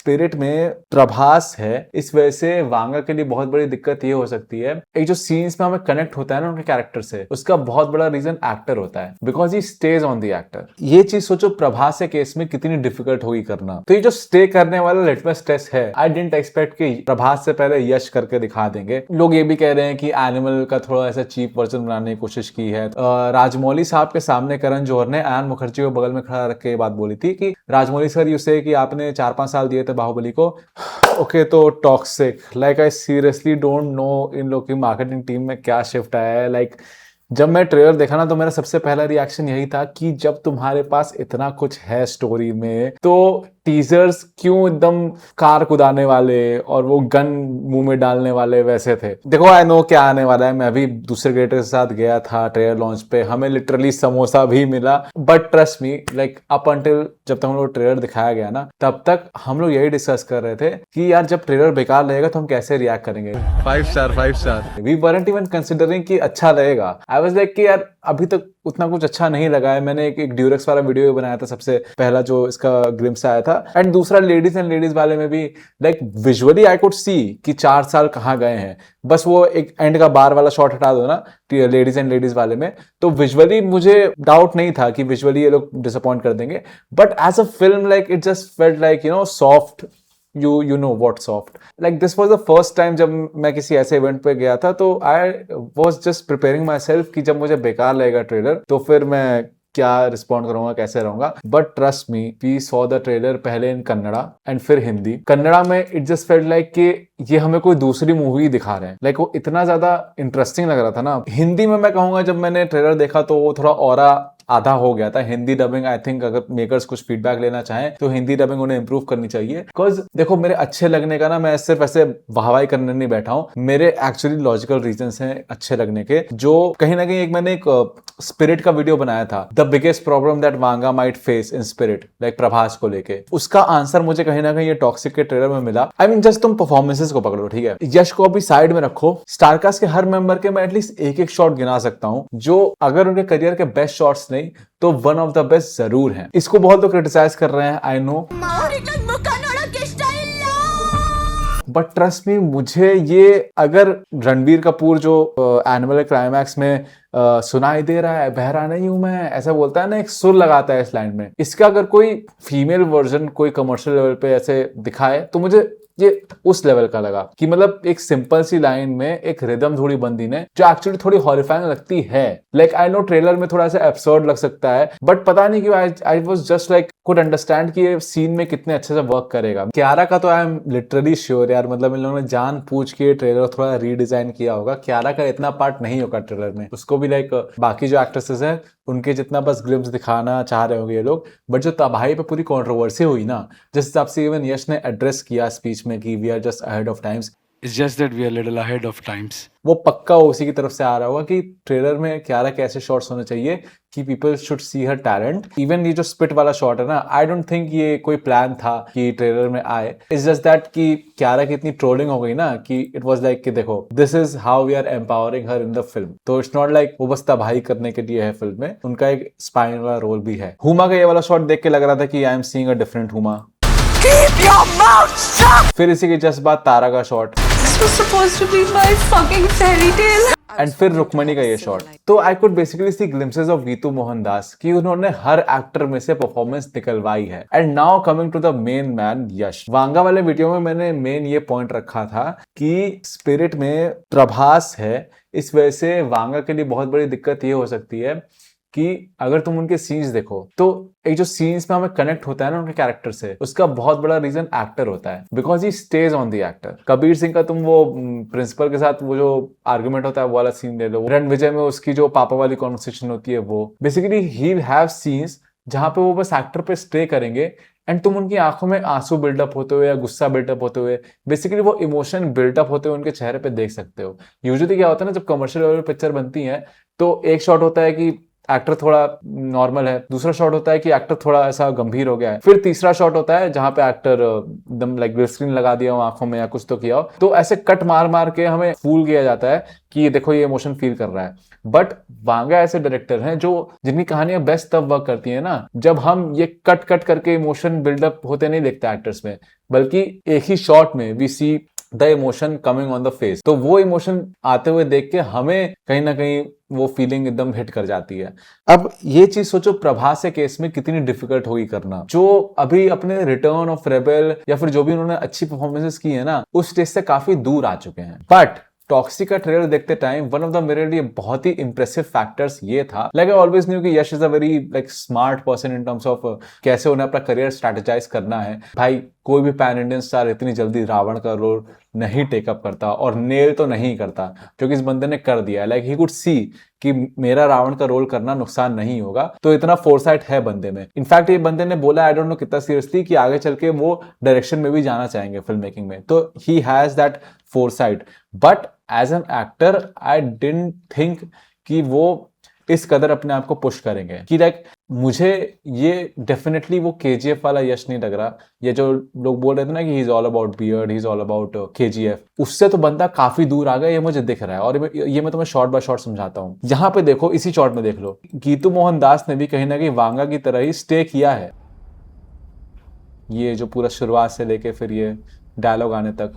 Spirit में प्रभास है, इस वजह से वांगा के लिए बहुत बड़ी दिक्कत ये हो सकती है, एक जो सीन्स में हमें कनेक्ट होता है ना उनके कैरेक्टर से, उसका बहुत बड़ा रीजन एक्टर होता है, because he stage on the actor. ये चीज सोचो प्रभास के केस में कितनी डिफिकल्ट होगी करना। तो ये जो स्टे करने वाला लिटमस टेस्ट है, आई डिडंट एक्सपेक्ट कि प्रभास से पहले यश करके दिखा देंगे। लोग ये भी कह रहे हैं कि एनिमल का थोड़ा ऐसा चीप वर्जन बनाने की कोशिश की है। राजमौली साहब के सामने करण जौहर ने आयन मुखर्जी को बगल में खड़ा रख के ये बात बोली थी कि राजमौली सर यू से कि आपने 4-5 साल दिए थे बाहुबली को, ओके तो toxic, like I seriously don't know इन लोग की मार्केटिंग टीम में क्या शिफ्ट आया है। लाइक जब मैं ट्रेलर देखा ना तो मेरा सबसे पहला रिएक्शन यही था कि जब तुम्हारे पास इतना कुछ है स्टोरी में तो टीजर्स क्यों एकदम कार कुदाने वाले और वो गन मुंह में डालने वाले वैसे थे। देखो आई नो क्या आने वाला है, मैं भी दूसरे क्रिएटर के साथ गया था ट्रेलर लॉन्च पे, हमें लिटरली समोसा भी मिला, but trust me like up until जब तक हम लोग ट्रेलर दिखाया गया ना तब तक हम लोग यही डिस्कस कर रहे थे कि यार जब ट्रेलर बेकार लगेगा तो हम कैसे रिएक्ट करेंगे। 5 star we weren't even considering कि अच्छा लगेगा। आई वाज लाइक कि यार अभी तक उतना कुछ अच्छा नहीं लगा है। मैंने एक ड्यूरेक्स वाला वीडियो बनाया था सबसे पहला जो इसका ग्लिम्स आया था, एंड दूसरा लेडीज एंड लेडीज वाले में भी like visually I could see कि 4 साल कहाँ गए हैं। बस वो एक एंड का बार वाला शॉट हटा दो ना लेडीज एंड लेडीज वाले में, तो विजुअली मुझे डाउट नहीं था कि विजुअली ये लोग डिसअपॉइंट कर देंगे, but as a film like it just felt like you know soft, you know what soft, like this was the first time जब मैं किसी ऐसे इवेंट पे गया था तो I was just preparing myself कि जब मुझे बेकार लगेगा ट्रेलर तो फिर मैं क्या रिस्पॉन्ड करूंगा, कैसे रहूंगा। But trust me we saw the trailer पहले इन कन्नड़ा एंड फिर हिंदी। कन्नड़ा में इट जस्ट फेल्ट लाइक कि ये हमें कोई दूसरी मूवी दिखा रहे हैं, लाइक वो इतना ज्यादा इंटरेस्टिंग लग रहा था ना। हिंदी में मैं कहूंगा जब मैंने ट्रेलर देखा तो वो थोड़ा ऑरा आधा हो गया था। हिंदी डबिंग आई थिंक अगर मेकर्स कुछ फीडबैक लेना चाहें तो हिंदी डबिंग उन्हें इंप्रूव करनी चाहिए। बिकॉज देखो मेरे अच्छे लगने का ना, मैं सिर्फ ऐसे वाहवाही करने नहीं बैठा हूं, मेरे एक्चुअली लॉजिकल रीजंस हैं अच्छे लगने के, जो कहीं ना कहीं मैंने एक स्पिरिट का वीडियो बनाया था, the biggest problem that Vanga might face in spirit, like Prabhas को लेके। उसका आंसर मुझे कहीं ना कहीं ये टॉक्सिक के ट्रेलर में मिला। आई मीन जस्ट तुम परफॉर्मेंसेस को पकड़ो, ठीक है, यश को अभी साइड में रखो, स्टारकास्ट के हर मेंबर के मैं एटलीस्ट एक शॉट गिना सकता हूं जो अगर उनके करियर के बेस्ट शॉट्स नहीं तो वन ऑफ द बेस्ट जरूर हैं। इसको बहुत लोग क्रिटिसाइज कर रहे हैं, आई नो, बट ट्रस्ट मी मुझे ये अगर रणबीर कपूर जो एनिमल क्लाइमैक्स में सुनाई दे रहा है, बहरा नहीं हूं मैं, ऐसा बोलता है ना, एक सुर लगाता है इस लाइन में, इसका अगर कोई फीमेल वर्जन कोई कमर्शियल लेवल पे ऐसे दिखाए तो मुझे ये उस लेवल का लगा कि मतलब एक सिंपल सी लाइन में एक रिदम थोड़ी बंदी ने जो एक्चुअली थोड़ी हॉरिफाइंग लगती है। लाइक आई नो ट्रेलर में थोड़ा सा एब्सर्ड लग सकता है, बट पता नहीं क्यों I was just like could understand कि ये सीन में कितने अच्छे से वर्क करेगा। क्यारा का तो आई एम लिटरली श्योर यार, मतलब इन लोगों ने जान पूछ के ट्रेलर थोड़ा रीडिजाइन किया होगा। क्यारा का इतना पार्ट नहीं होगा ट्रेलर में, उसको भी लाइक बाकी जो एक्ट्रेसेस हैं उनके जितना बस ग्लिम्स दिखाना चाह रहे होंगे ये लोग। बट जो तबाही पे पूरी कंट्रोवर्सी हुई ना, जिस हिसाब से इवन यश ने एड्रेस किया स्पीच में कि we are just ahead of times, It's just that we are little ahead of times. वो पक्का उसी की तरफ से आ रहा होगा कि ट्रेलर में क्यारा के ऐसे शॉट्स होने चाहिए कि people should see her talent. Even ये जो स्पिट वाला शॉट है ना, आई डोंट थिंक ये कोई प्लान था कि ट्रेलर में आए। इट्स जस्ट दैट कि क्यारा की इतनी ट्रोलिंग हो गई ना कि इट वाज लाइक कि देखो this is how we are empowering her in the film. तो इट्स नॉट लाइक वो बस तबाही करने के लिए है फिल्म में, उनका एक स्पाइन वाला रोल भी है। हुमा का ये वाला शॉट देख के लग रहा था कि I am seeing a different Huma. Keep your mouth shut! फिर इसी के जस्ट बाद तारा का shot, This was supposed to be my fucking fairy tale. And फिर रुक्मणी का ये शॉट। तो I could basically see glimpses of Geetu Mohan Das कि उन्होंने हर एक्टर में से परफॉर्मेंस निकलवाई है। And now coming to the main man Yash. Vanga वाले वीडियो में मैंने मेन ये पॉइंट रखा था कि स्पिरिट में प्रभास है, इस वजह से वांगा के लिए बहुत बड़ी दिक्कत ये हो सकती है कि अगर तुम उनके सीन्स देखो तो एक जो सीन्स में हमें कनेक्ट होता है ना उनके कैरेक्टर से, उसका बहुत बड़ा रीजन एक्टर होता है, because he stage on the actor. Kabir Singh का तुम वो प्रिंसिपल के साथ वो जो आर्गुमेंट होता है वो वाला सीन ले लो, रणविजय में उसकी जो पापा वाली कॉन्वर्सेशन होती है, वो बेसिकली ही हैव सीन्स जहां पे वो बस एक्टर पे स्टे करेंगे एंड तुम उनकी आंखों में आंसू बिल्डअप होते हुए या गुस्सा बिल्डअप होते हुए, बेसिकली वो इमोशन बिल्डअप होते हुए उनके चेहरे पे देख सकते हो। यूजुअली क्या होता है ना, जब कमर्शियल लेवल पिक्चर बनती है तो एक शॉट होता है कि एक्टर थोड़ा नॉर्मल है, दूसरा शॉट होता है कि एक्टर थोड़ा ऐसा गंभीर हो गया है, फिर तीसरा शॉट होता है जहां पे एक्टर एकदम लाइक ग्लिसरीन लगा दिया हो आंखों में या कुछ तो किया हो, तो ऐसे कट मार मार के हमें फूल किया जाता है कि देखो ये इमोशन फील कर रहा है। बट वांगा ऐसे डायरेक्टर हैं जो जिनकी कहानियां बेस्ट तब वर्क करती है ना जब हम ये कट कट करके इमोशन बिल्डअप होते नहीं देखते एक्टर्स में, बल्कि एक ही शॉट में we see the emotion coming on the face. तो वो इमोशन आते हुए देख के हमें कहीं ना कहीं वो फीलिंग एकदम हिट कर जाती है। अब ये चीज सोचो प्रभास के केस में कितनी डिफिकल्ट होगी करना, जो अभी अपने रिटर्न ऑफ रेबेल या फिर जो भी उन्होंने अच्छी परफॉर्मेंसेस की है ना उस स्टेज से काफी दूर आ चुके हैं। बट टॉक्सिक का ट्रेलर देखते टाइम वन ऑफ द मेरे लिए बहुत ही इंप्रेसिव फैक्टर्स ये था, लाइक आई ऑलवेज न्यू कि Yash is a very like smart person in terms of कैसे उन्हें अपना करियर स्ट्रेटेजाइज करना है। भाई कोई भी पैन इंडियन स्टार इतनी जल्दी रावण का रोल नहीं टेकअप करता और नेल तो नहीं करता, जो कि इस बंदे ने कर दिया। लाइक ही कुड सी कि मेरा रावण का रोल करना नुकसान नहीं होगा, तो इतना फोरसाइट है बंदे में। इनफैक्ट ये बंदे ने बोला, आई डोंट नो कितना सीरियसली, कि आगे चल के वो डायरेक्शन में भी जाना चाहेंगे फिल्म मेकिंग में, तो he has that foresight. But as an actor I didn't think कि वो इस कदर अपने आप को पुश करेंगे कि लाइक मुझे ये डेफिनेटली वो केजीएफ वाला यश नहीं लग रहा। ये जो लोग बोल रहे थे ना कि he is all about beard, he is all about KGF, उससे तो बंदा काफी दूर आ गया, ये मुझे दिख रहा है। और ये मैं तुम्हें शॉर्ट बाय शॉर्ट समझाता हूँ। यहाँ पे देखो, इसी शॉर्ट में देख लो, गीतू मोहन दास ने भी कहीं ना कहीं वांगा की तरह ही स्टे किया है। ये जो पूरा शुरुआत से लेके फिर ये डायलॉग आने तक,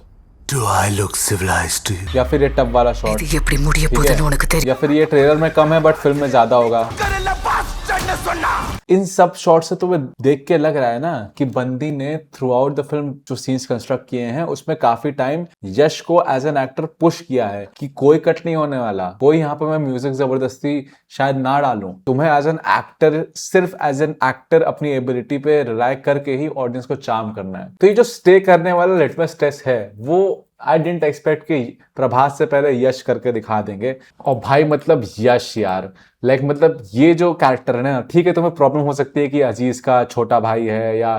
Do I look civilized to you? या फिर ये टब वाला शॉट, இது எப்படி முடிய போகுதுன்னு உனக்கு தெரியும். या फिर ये ट्रेलर में कम है बट फिल्म में ज्यादा होगा। इन सब शॉट से तुम्हें देख के लग रहा है ना कि बंदी ने थ्रू आउट द फिल्म जो सीन्स कंस्ट्रक्ट किए हैं उसमें काफी टाइम यश को एज एन एक्टर पुश किया है कि कोई कट नहीं होने वाला, कोई यहाँ पे मैं म्यूजिक जबरदस्ती शायद ना डालूं, तुम्हें एज एन एक्टर सिर्फ एज एन एक्टर अपनी एबिलिटी पे रिलाय करके ही ऑडियंस को चार्म करना है। तो ये जो स्टे करने वाला लिटमस टेस्ट है वो आई डिडंट एक्सपेक्ट कि प्रभास से पहले यश करके दिखा देंगे। और भाई मतलब यश यार, लाइक मतलब ये जो कैरेक्टर है ना, ठीक है तुम्हें प्रॉब्लम हो सकती है कि अजीज का छोटा भाई है या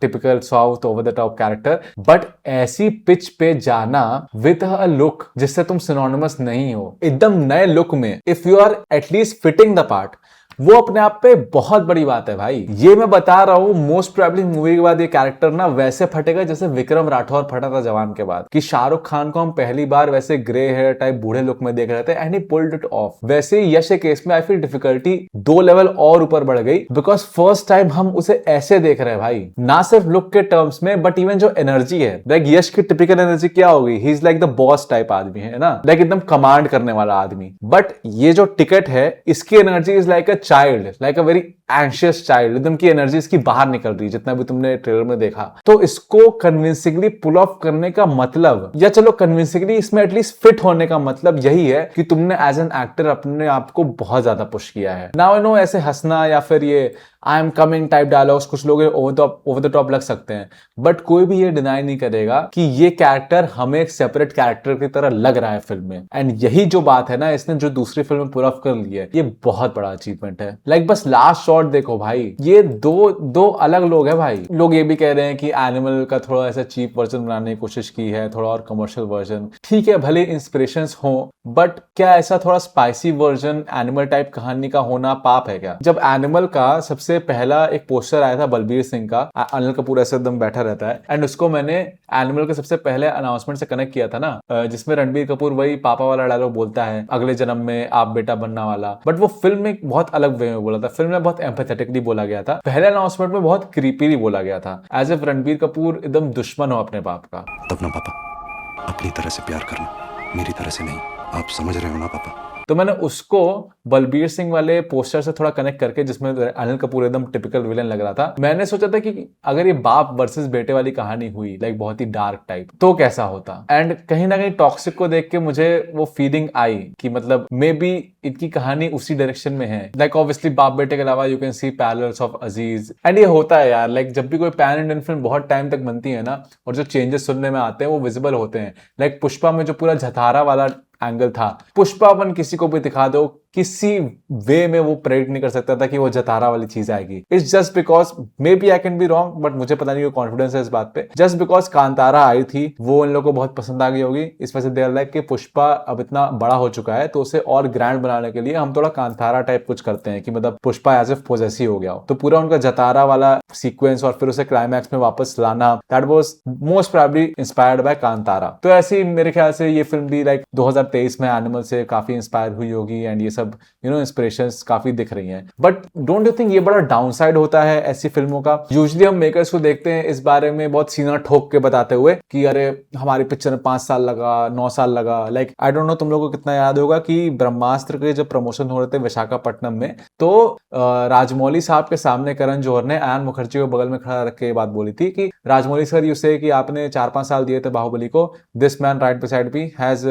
typical south over the top character, but ऐसी पिच पे जाना विद अ लुक जिससे तुम सिनोनिमस नहीं हो, एकदम नए लुक में, if you are at least fitting the part, वो अपने आप पे बहुत बड़ी बात है भाई। ये मैं बता रहा हूँ, मोस्ट प्रोबेबली मूवी के बाद ये कैरेक्टर ना वैसे फटेगा जैसे विक्रम राठौर फटा था जवान के बाद, कि शाहरुख खान को हम पहली बार वैसे ग्रे हेयर टाइप बूढ़े लुक में देख रहे थे and he pulled it of. वैसे ही यश के केस में आई फील डिफिकल्टी 2 लेवल और ऊपर बढ़ गई, बिकॉज फर्स्ट टाइम हम उसे ऐसे देख रहे हैं भाई, ना सिर्फ लुक के टर्म्स में बट इवन जो एनर्जी है। लाइक यश की टिपिकल एनर्जी क्या होगी, he is like the boss type आदमी है ना, लाइक एकदम कमांड करने वाला आदमी। बट ये जो टिकट है इसकी energy is like a child, like a very anxious child, एकदम की एनर्जी इसकी बाहर निकल रही है जितना भी तुमने ट्रेलर में देखा। तो इसको कन्विंसिंगली पुल ऑफ करने का मतलब, या चलो कन्विंसिंगली इसमें एटलीस्ट फिट होने का मतलब यही है कि तुमने एज एन एक्टर अपने आप को बहुत ज्यादा पुश किया है। नाउ आई नो ऐसे हंसना या फिर ये I am coming type dialogues कुछ लोग ओवर द टॉप लग सकते हैं, बट कोई भी ये डिनाई नहीं करेगा कि ये कैरेक्टर हमें एक सेपरेट कैरेक्टर की तरह लग रहा है फिल्म में। एंड यही जो बात है ना, इसने जो दूसरी फिल्म में पुल ऑफ कर ली है, ये बहुत बड़ा अचीवमेंट है। लाइक बस लास्ट शॉट देखो भाई, ये दो अलग लोग हैं भाई। लोग ये भी कह रहे हैं कि एनिमल का थोड़ा ऐसा चीप वर्जन बनाने की कोशिश की है, थोड़ा और कमर्शियल वर्जन। ठीक है, भले इंस्पिरेशंस हो, बट क्या ऐसा थोड़ा स्पाइसी वर्जन एनिमल टाइप कहानी का होना पाप है क्या? जब एनिमल का सबसे पहला एक पोस्टर आया था बलबीर सिंह का, अनिल कपूर ऐसे एकदम बैठा रहता है, एंड उसको मैंने एनिमल के सबसे पहले अनाउंसमेंट से कनेक्ट किया था ना, जिसमें रणबीर कपूर वही पापा वाला डायलॉग बोलता है, अगले जन्म में आप बेटा बनना वाला। बट वो फिल्म में बहुत अलग वे में बोला था, फिल्म में बहुत एम्पैथेटिकली बोला गया था, पहले अनाउंसमेंट में बहुत क्रीपीली बोला गया था, एज इफ रणबीर कपूर एकदम दुश्मन हो अपने बाप का। तब ना पापा, अपनी तरह से प्यार करना, मेरी तरह से नहीं। आप समझ रहे हो ना पापा? तो मैंने उसको बलबीर सिंह वाले पोस्टर से थोड़ा कनेक्ट करके, जिसमें अनिल कपूर एकदम टिपिकल विलेन लग रहा था, मैंने सोचा था कि अगर ये बाप वर्सेस बेटे वाली कहानी हुई, लाइक बहुत ही डार्क टाइप, तो कैसा होता। एंड कहीं ना कहीं टॉक्सिक को देख के मुझे वो फीलिंग आई कि मतलब मे बी इनकी कहानी उसी डायरेक्शन में है। लाइक ऑब्वियसली बाप बेटे के अलावा you can see parallels of Aziz, and ये होता है यार, लाइक जब भी कोई पैन इंडियन फिल्म बहुत टाइम तक बनती है ना, और जो चेंजेस सुनने में आते हैं वो विजिबल होते हैं। लाइक पुष्पा में जो पूरा झथारा वाला एंगल था, पुष्पा 1 किसी को भी दिखा दो, किसी वे में वो प्रेडिक्ट नहीं कर सकता था कि वो जतारा वाली चीज आएगी। It's just because maybe I can be wrong, but मुझे पता नहीं कॉन्फिडेंस है इस बात पे। जस्ट बिकॉज कांतारा आई थी, वो इन लोगों को बहुत पसंद आ गई होगी, इस वजह से देर लाइक कि पुष्पा अब इतना बड़ा हो चुका है तो उसे और ग्रैंड बनाने के लिए हम थोड़ा कांतारा टाइप कुछ करते हैं कि मतलब पुष्पा एज इफ पोजेसिव हो गया हो। तो पूरा उनका जतारा वाला सीक्वेंस और फिर उसे क्लाइमैक्स में वापस लाना, that was most probably inspired by Kantara. तो ऐसे ही मेरे ख्याल से ये फिल्म भी लाइक 2023 में एनिमल से काफी इंस्पायर हुई होगी एंड ये सब इंस्पिरेशंस काफी दिख रही हैं। बट डोंट यू थिंक ये बड़ा डाउनसाइड होता है ऐसी फिल्मों का? यूजुअली हम मेकर्स को देखते हैं इस बारे में बहुत सीना ठोक के बताते हुए कि अरे हमारी पिक्चर में 5 साल लगा, 9 साल लगा। लाइक आई डोंट नो तुम लोगों को कितना याद होगा कि ब्रह्मास्त्र के जब प्रमोशन हो रहे थे विशाखापट्टनम में, तो राजमौली साहब के सामने करण जौहर ने आयन मुखर्जी को बगल में खड़ा रख के ये बात बोली थी कि राजमौली सर यू से कि आपने 4-5 साल दिए थे बाहुबली को, this man right beside me has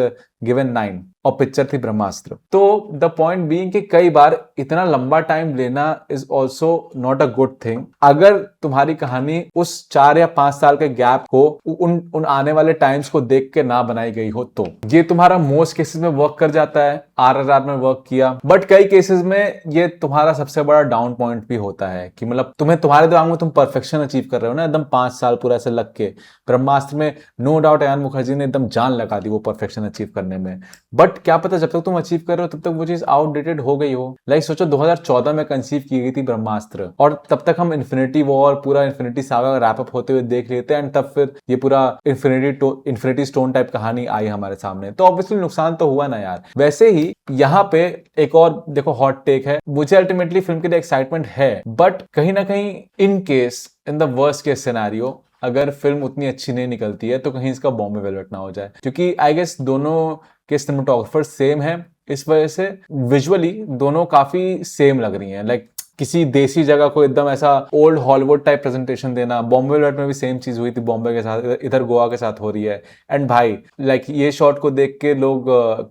given 9, और पिक्चर थी ब्रह्मास्त्र। तो द पॉइंट बीइंग कि कई बार इतना लंबा टाइम लेना is also not a good thing. अगर तुम्हारी कहानी उस 4 या 5 साल के गैप को उन आने वाले टाइम्स को देख के ना बनाई गई हो तो ये तुम्हारा मोस्ट केसेस में वर्क कर जाता है, RRR में वर्क किया, बट कई केसेस में ये तुम्हारा सबसे बड़ा डाउन पॉइंट भी होता है कि मतलब तुम्हारे दिमाग में तुम परफेक्शन अचीव कर रहे हो ना एकदम 5 साल पूरा ऐसे लग के। ब्रह्मास्त्र में नो डाउट आयन मुखर्जी ने एकदम जान लगा दी वो परफेक्शन अचीव करने में, बट क्या पता जब तक तुम अचीव कर रहे हो तब तक वो चीज आउटडेटेड हो गई हो। लाइक सोचो 2014 में कंसीव की गई थी ब्रह्मास्त्र और तब तक हम इन्फिनिटी वॉर, पूरा इन्फिनिटी सागा रैप अप होते हुए देख लेते हैं एंड तब फिर ये पूरा इन्फिनिटी स्टोन टाइप कहानी आई हमारे सामने, तो ऑब्वियसली नुकसान तो हुआ ना यार। वैसे ही यहाँ पे एक और देखो हॉट टेक है, मुझे अल्टीमेटली फिल्म के लिए एक्साइटमेंट है, बट कहीं ना कहीं in case in the worst case scenario अगर फिल्म उतनी अच्छी नहीं निकलती है तो कहीं इसका बॉम्बे वेलवेट ना हो जाए, क्योंकि आई गेस दोनों के सिनेमेटोग्राफर सेम है, इस वजह से विजुअली दोनों काफी सेम लग रही हैं। लाइक किसी देसी जगह को एकदम ऐसा ओल्ड हॉलीवुड टाइप प्रेजेंटेशन देना, बॉम्बे वेलवेट में भी सेम चीज हुई थी बॉम्बे के साथ, इधर गोवा के साथ हो रही है। एंड भाई लाइक ये शॉट को देख के लोग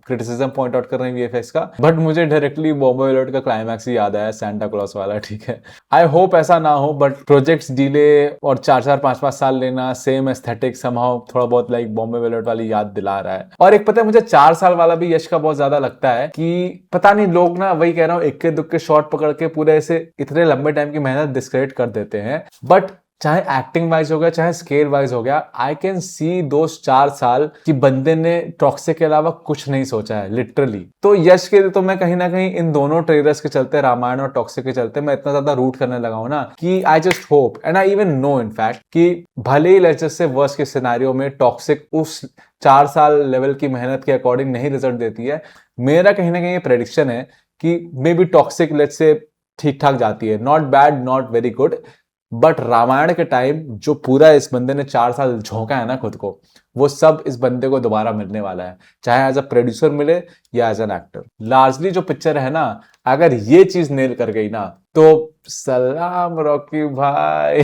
क्रिटिसिज्म पॉइंट आउट कर रहे हैं वीएफएक्स का, बट मुझे डायरेक्टली बॉम्बे वेलवेट का क्लाइमैक्स ही याद आया, सैंटा क्लॉस वाला। ठीक है, आई होप ऐसा ना हो, बट प्रोजेक्ट्स डिले और 4-4, 5-5 साल लेना, सेम एस्थेटिक समहाउ थोड़ा बहुत लाइक बॉम्बे वेलवेट वाली याद दिला रहा है। और एक पता है मुझे 4 साल वाला भी यश का बहुत ज्यादा लगता है कि पता नहीं लोग ना, वही कह रहा हूँ, इक्के दुक्के शॉट पकड़ के पूरे ऐसे इतने लंबे टाइम की मेहनत डिस्क्रेडिट कर देते हैं। बट चाहे एक्टिंग वाइज हो गया, चाहे स्केल वाइज हो गया, आई कैन सी दोस 4 साल कि बंदे ने टॉक्सिक के अलावा कुछ नहीं सोचा है लिटरली। तो यश के लिए तो मैं कहीं ना कहीं इन दोनों ट्रेलर्स के चलते, रामायण और टॉक्सिक के चलते, मैं इतना ज्यादा रूट करने लगा हूं ना कि I just hope and I even know in fact कि भले ही लेट्स से वर्स्ट के सिनेरियो में टॉक्सिक उस 4 साल लेवल की मेहनत के अकॉर्डिंग नहीं रिजल्ट देती है, मेरा कहीं ना कहीं ये प्रेडिक्शन है कि may be toxic let's say ठीक ठाक जाती है, not bad not very good, but Ramayan के टाइम जो पूरा इस बंदे ने 4 साल झोंका है ना खुद को, वो सब इस बंदे को दोबारा मिलने वाला है, चाहे एज अ प्रोड्यूसर मिले या एज एन एक्टर। लार्जली जो पिक्चर है ना, अगर ये चीज नेल कर गई ना तो सलाम रॉकी भाई।